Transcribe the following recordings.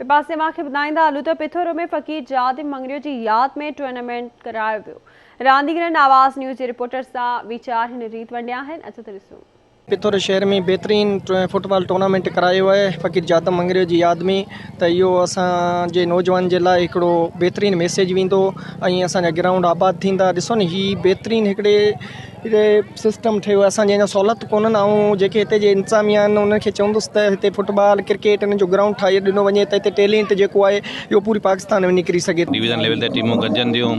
पासे मूंखे ॿुधाईंदा हलूं त पिथोरो में फ़क़ीर जादिम मंगरियो जी यादि में टूर्नामेंट करायो वियो। रांदीगरनि आवाज़ न्यूज़ जे रिपोर्टर सां वीचार हिन रीत वंडिया आहिनि। अचो त ॾिसूं। पिथोर शहर में बेहतरीन फुटबॉल टूर्नामेंट करायो है फ़क़ीर जादिम मंगरियो जी यादि में। त इहो असांजे नौजवान जे लाइ हिकिड़ो बेहतरीन मैसेज वेंदो ऐं असांजा ग्राउंड आबाद थींदा। ॾिसो न ही बेहतरीन हिकिड़े सिस्टम ठहियो आहे असांजे अञा सहूलियत कोन्हनि ऐं जेके हिते जे इंतिज़ामिया आहिनि उनखे चवंदुसि त हिते फुटबॉल क्रिकेट हिन जो ग्राउंड ठाहे ॾिनो वञे त हिते टैलेंट जेको आहे इहो पूरी पाकिस्तान में निकिरी सघे। डिवीज़न लेवल ते टीमूं गॾजंदियूं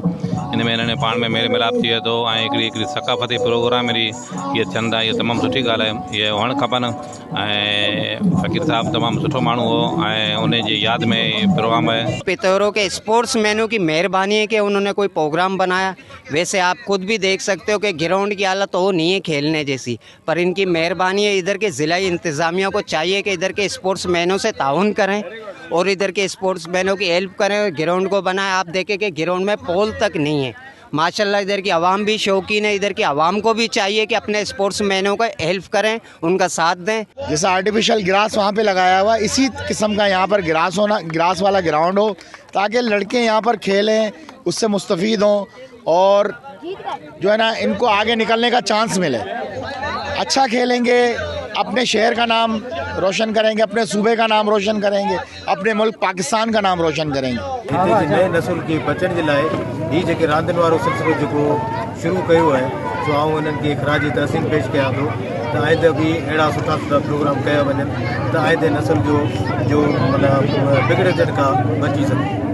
इन में हिननि पाण में मेल मिलाप थिए थो ऐं हिकिड़ी सकाफ़ती प्रोग्राम इहे थियनि था। इहा तमामु सुठी ॻाल्हि आहे, इहे हुअणु खपनि। ऐं फ़क़ीर साहब तमामु सुठो माण्हू हो ऐं उन जी यादि में प्रोग्राम है। पिथौरों के स्पोर्ट्समैनों की मेहरबानी है कि उन्होंने कोई प्रोग्राम बनाया। वैसे आप खुद भी देख सकते हो कि ग्राउंड की हालत हो नहीं है खेलने जैसी, पर इनकी मेहरबानी है। इधर के ज़िला इंतज़ामिया को चाहिए कि इधर के स्पोर्ट्समैनों से ताउन करें और इधर के स्पोर्ट्समैनों की हेल्प करें, ग्राउंड को बनाएं। आप देखें कि ग्राउंड में पोल तक नहीं है। माशाल्लाह इधर की आवाम भी शौकीन है। इधर की आवाम को भी चाहिए कि अपने स्पोर्ट्समैनों को हेल्प करें, उनका साथ दें। जैसा आर्टिफिशियल ग्रास वहाँ पे लगाया हुआ, इसी किस्म का यहाँ पर ग्रास वाला ग्राउंड हो ताकि लड़के यहाँ पर खेलें, उससे मुस्तफ़ीद हों और जो है ना इनको आगे निकलने का चांस मिले। अच्छा खेलेंगे, अपने शहर का नाम रोशन करेंगे, अपने सूबे का नाम रोशन करेंगे, अपने मुल्क पाकिस्तान का नाम रोशन करेंगे। नए नस्ल की बचण जे लाइ ही जेके रांदियुनि वारो सिलसिलो जेको शुरू कयो आहे सो आउं हिननि खे ख़राजी तहसीन पेश कयां थो त आइंदे बि अहिड़ा सुठा सुठा प्रोग्राम कया वञनि त आइंदे नस्ल जो मतिलबु बिगड़जनि खां बची सघे।